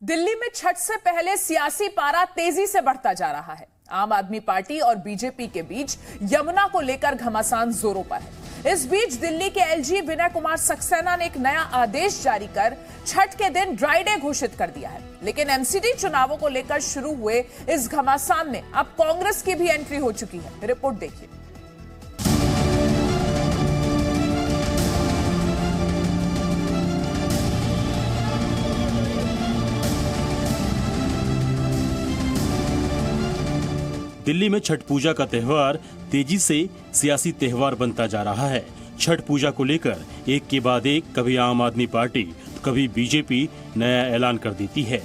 दिल्ली में छठ से पहले सियासी पारा तेजी से बढ़ता जा रहा है। आम आदमी पार्टी और बीजेपी के बीच यमुना को लेकर घमासान जोरों पर है। इस बीच दिल्ली के एलजी विनय कुमार सक्सेना ने एक नया आदेश जारी कर छठ के दिन ड्राई डे घोषित कर दिया है। लेकिन एमसीडी चुनावों को लेकर शुरू हुए इस घमासान में अब कांग्रेस की भी एंट्री हो चुकी है। रिपोर्ट देखिए। दिल्ली में छठ पूजा का त्यौहार तेजी से सियासी त्यौहार बनता जा रहा है। छठ पूजा को लेकर एक के बाद एक कभी आम आदमी पार्टी तो कभी बीजेपी नया ऐलान कर देती है।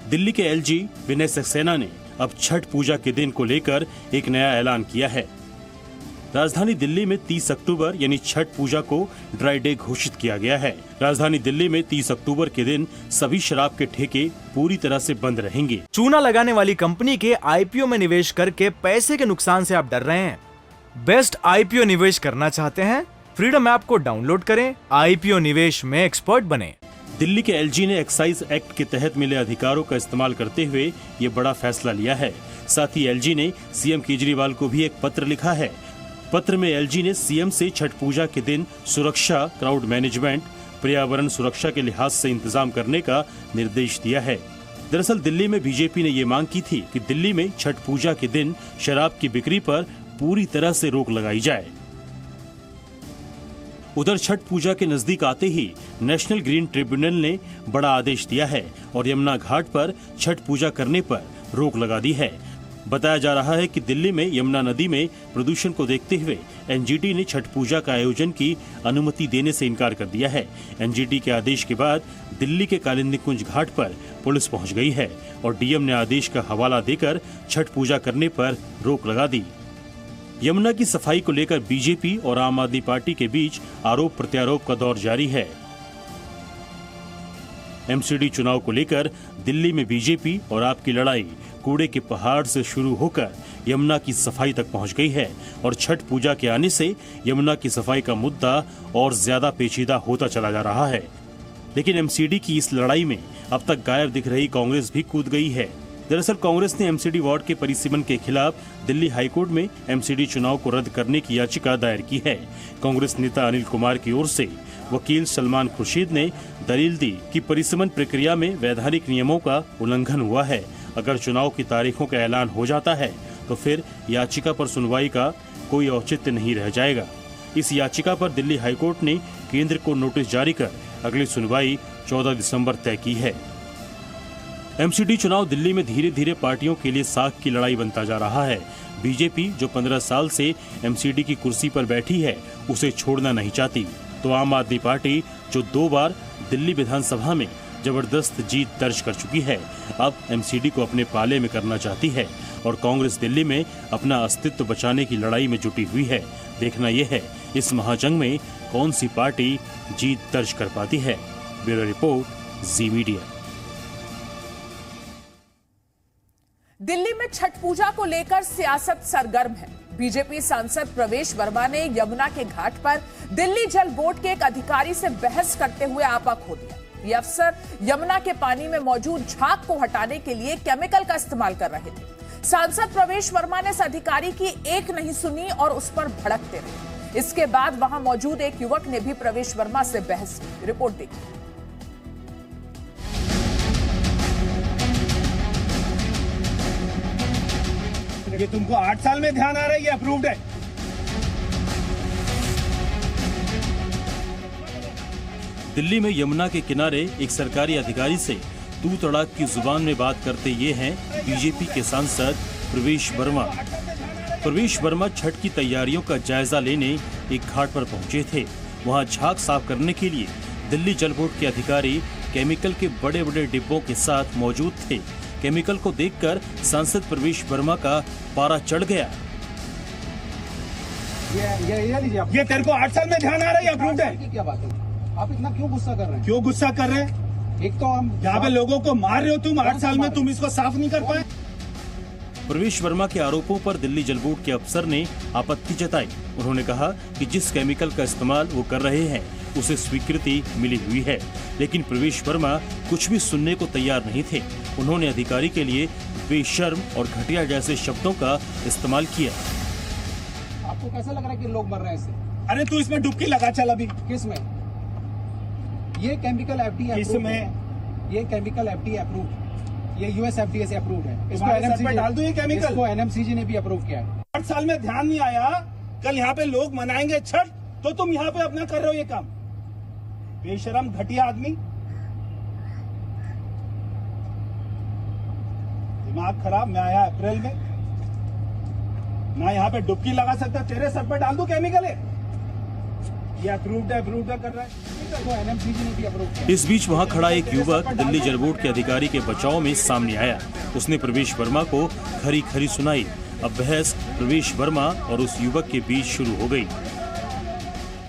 दिल्ली के एलजी विनय सक्सेना ने अब छठ पूजा के दिन को लेकर एक नया ऐलान किया है। राजधानी दिल्ली में 30 अक्टूबर यानी छठ पूजा को ड्राई डे घोषित किया गया है। राजधानी दिल्ली में 30 अक्टूबर के दिन सभी शराब के ठेके पूरी तरह से बंद रहेंगे। चूना लगाने वाली कंपनी के आईपीओ में निवेश करके पैसे के नुकसान से आप डर रहे हैं? बेस्ट आईपीओ निवेश करना चाहते हैं? फ्रीडम ऐप को डाउनलोड करें, आईपीओ निवेश में एक्सपर्ट बने। दिल्ली के एलजी ने एक्साइज एक्ट के तहत मिले अधिकारों का इस्तेमाल करते हुए ये बड़ा फैसला लिया है। साथ ही एलजी ने सीएम केजरीवाल को भी एक पत्र लिखा है। पत्र में एलजी ने सीएम से छठ पूजा के दिन सुरक्षा, क्राउड मैनेजमेंट, पर्यावरण सुरक्षा के लिहाज से इंतजाम करने का निर्देश दिया है। दरअसल दिल्ली में बीजेपी ने ये मांग की थी कि दिल्ली में छठ पूजा के दिन शराब की बिक्री पर पूरी तरह से रोक लगाई जाए। उधर छठ पूजा के नजदीक आते ही नेशनल ग्रीन ट्रिब्यूनल ने बड़ा आदेश दिया है और यमुना घाट पर छठ पूजा करने पर रोक लगा दी है। बताया जा रहा है कि दिल्ली में यमुना नदी में प्रदूषण को देखते हुए एनजीटी ने छठ पूजा का आयोजन की अनुमति देने से इनकार कर दिया है। एनजीटी के आदेश के बाद दिल्ली के कालिंदी कुंज घाट पर पुलिस पहुंच गई है और डीएम ने आदेश का हवाला देकर छठ पूजा करने पर रोक लगा दी। यमुना की सफाई को लेकर बीजेपी और आम आदमी पार्टी के बीच आरोप प्रत्यारोप का दौर जारी है। एमसीडी चुनाव को लेकर दिल्ली में बीजेपी और आप की लड़ाई कूड़े के पहाड़ से शुरू होकर यमुना की सफाई तक पहुंच गई है और छठ पूजा के आने से यमुना की सफाई का मुद्दा और ज्यादा पेचीदा होता चला जा रहा है। लेकिन एमसीडी की इस लड़ाई में अब तक गायब दिख रही कांग्रेस भी कूद गई है। दरअसल कांग्रेस ने एमसीडी वार्ड के परिसीमन के खिलाफ दिल्ली हाईकोर्ट में एमसीडी चुनाव को रद्द करने की याचिका दायर की है। कांग्रेस नेता अनिल कुमार की ओर से वकील सलमान खुर्शीद ने दलील दी कि परिसीमन प्रक्रिया में वैधानिक नियमों का उल्लंघन हुआ है। अगर चुनाव की तारीखों का ऐलान हो जाता है तो फिर याचिका पर सुनवाई का कोई औचित्य नहीं रह जाएगा। इस याचिका पर दिल्ली हाईकोर्ट ने केंद्र को नोटिस जारी कर अगली सुनवाई 14 दिसंबर तय की है। एमसीडी चुनाव दिल्ली में धीरे धीरे पार्टियों के लिए साख की लड़ाई बनता जा रहा है। बीजेपी जो 15 साल से एमसीडी की कुर्सी पर बैठी है उसे छोड़ना नहीं चाहती, तो आम आदमी पार्टी जो 2 बार दिल्ली विधानसभा में जबरदस्त जीत दर्ज कर चुकी है, अब एमसीडी को अपने पाले में करना चाहती है और कांग्रेस दिल्ली में अपना अस्तित्व बचाने की लड़ाई में जुटी हुई है। देखना यह है इस महाजंग में कौन सी पार्टी जीत दर्ज कर पाती है। ब्यूरो रिपोर्ट, जी मीडिया। दिल्ली में छठ पूजा को लेकर सियासत सरगर्म है। बीजेपी सांसद प्रवेश वर्मा ने यमुना के घाट पर दिल्ली जल बोर्ड के एक अधिकारी से बहस करते हुए आपा खो दिया। ये अफसर यमुना के पानी में मौजूद झाग को हटाने के लिए केमिकल का इस्तेमाल कर रहे थे। सांसद प्रवेश वर्मा ने इस अधिकारी की एक नहीं सुनी और उस पर भड़कते रहे। इसके बाद वहां मौजूद एक युवक ने भी प्रवेश वर्मा से बहस की। रिपोर्ट देखिए। ये तुमको 8 साल में ध्यान आ रहा है, ये अप्रूव्ड है। दिल्ली में यमुना के किनारे एक सरकारी अधिकारी से तू तड़ाक की जुबान में बात करते ये हैं बीजेपी के सांसद प्रवेश वर्मा। प्रवेश वर्मा छठ की तैयारियों का जायजा लेने एक घाट पर पहुंचे थे। वहां झाग साफ करने के लिए दिल्ली जल बोर्ड के अधिकारी केमिकल के बड़े बड़े डिब्बों के साथ मौजूद थे। केमिकल को देखकर सांसद प्रवेश वर्मा का पारा चढ़ गया। ये तेरे को 8 साल में ध्यान आ रहा है, अप्रूव्ड है। क्या बात है? आप इतना क्यों गुस्सा कर रहे हैं? क्यों गुस्सा कर रहे हैं? एक तो हम यहाँ पे लोगों को मार रहे हो तुम। 8 साल में तुम इसको साफ नहीं कर पाए। प्रवेश वर्मा के आरोपों पर दिल्ली जल बोर्ड के अफसर ने आपत्ति जताई। उन्होंने कहा कि जिस केमिकल का इस्तेमाल वो कर रहे हैं उसे स्वीकृति मिली हुई है, लेकिन प्रवेश वर्मा कुछ भी सुनने को तैयार नहीं थे। उन्होंने अधिकारी के लिए बेशर्म और घटिया जैसे शब्दों का इस्तेमाल किया। आपको कैसा लग रहा है कि लोग मर रहे हैं इससे? अरे तू इसमें डुबकी लगा चल अभी। किस में? ये केमिकल एफडीए इसमें ये केमिकल एफडीए अप्रूव, ये यूएस एफडीए से अप्रूव्ड है। इसको तुम्हारे सर पे एनएमसीजी डाल दूं ये केमिकल? इसको एनएमसीजी ने भी अप्रूव किया है। 8 साल में ध्यान नहीं आया, कल यहाँ पे लोग मनाएंगे छठ तो तुम यहाँ पे अपना कर रहे हो ये काम। बेशरम घटिया आदमी, दिमाग खराब। मैं आया अप्रैल में ना, यहाँ पे डुबकी लगा सकता, तेरे सर पे डाल दूं केमिकल है? ये अप्रूव्ड है कर रहा है। इसको एनएमसीजी ने भी अप्रूव किया। इस बीच वहां खड़ा एक युवक दिल्ली जल बोर्ड के अधिकारी के बचाव में सामने आया। उसने प्रवेश वर्मा को खरी खरी सुनाई। अब बहस प्रवेश वर्मा और उस युवक के बीच शुरू हो गई।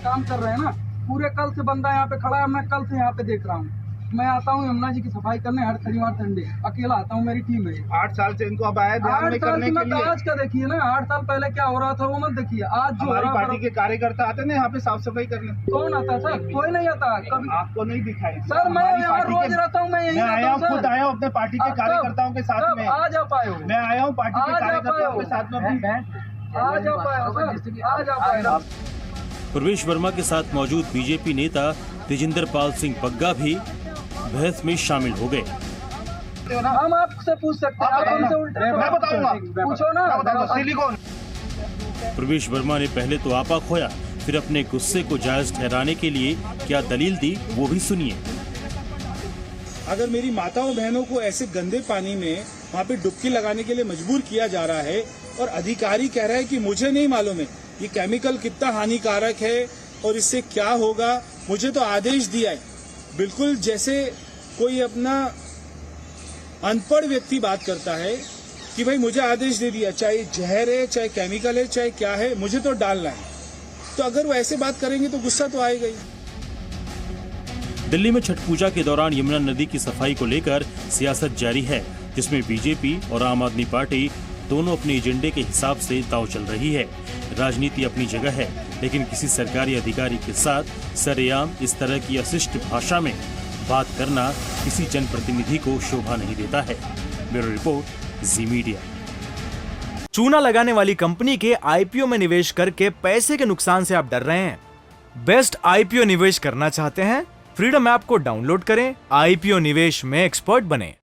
काम कर रहे हैं ना, पूरे कल से बंदा यहाँ पे खड़ा है, मैं कल से यहाँ पे देख रहा हूँ। मैं आता हूँ यमुना जी की सफाई करने हर शनिवार संडे, अकेला आता हूँ, मेरी टीम है। 8 साल से इनको अब आया ध्यान में करने के लिए। आज का देखिए ना, 8 साल पहले क्या हो रहा था वो मत देखिए, आज जो हमारी पार्टी के कार्यकर्ता आते ना यहाँ पे साफ सफाई करने। कौन आता सर? कोई नहीं आता कभी। आपको नहीं दिखाई सर मैं यहाँ रोज रहता हूँ, मैं यही आया हूँ, खुद आया हूँ अपने पार्टी के कार्यकर्ताओं के साथ में। आज आप आए हो? मैं आया हूँ पार्टी के कार्यकर्ताओं के साथ में। आज आप आए हो? आज आप आए हो? प्रवेश वर्मा के साथ मौजूद बीजेपी नेता तेजिंदर पाल सिंह बग्गा भी बहस में शामिल हो गए। हम आपसे पूछ सकते हैं, आप हमसे उल्टे मैं बताऊंगा, पूछो ना। सिलिकॉन। प्रवेश वर्मा ने पहले तो आपा खोया, फिर अपने गुस्से को जायज ठहराने के लिए क्या दलील दी वो भी सुनिए। अगर मेरी माताओं बहनों को ऐसे गंदे पानी में वहाँ पे डुबकी लगाने के लिए मजबूर किया जा रहा है और अधिकारी कह रहा है कि मुझे नहीं मालूम है ये केमिकल कितना हानिकारक है और इससे क्या होगा, मुझे तो आदेश दिया है। बिल्कुल जैसे कोई अपना अनपढ़ व्यक्ति बात करता है कि भाई मुझे आदेश दे दिया, चाहे जहर है, चाहे केमिकल है, चाहे क्या है, मुझे तो डालना है। तो अगर वो ऐसे बात करेंगे तो गुस्सा तो आएगा ही। दिल्ली में छठ पूजा के दौरान यमुना नदी की सफाई को लेकर सियासत जारी है, जिसमें बीजेपी और आम आदमी पार्टी दोनों अपने एजेंडे के हिसाब से दांव चल रही है। राजनीति अपनी जगह है, लेकिन किसी सरकारी अधिकारी के साथ सरेआम इस तरह की अशिष्ट भाषा में बात करना किसी जनप्रतिनिधि को शोभा नहीं देता है। ब्यूरो रिपोर्ट, जी मीडिया। चूना लगाने वाली कंपनी के आईपीओ में निवेश करके पैसे के नुकसान से आप डर रहे हैं? बेस्ट आईपीओ निवेश करना चाहते हैं? फ्रीडम ऐप को डाउनलोड करें, आईपीओ निवेश में एक्सपर्ट बने।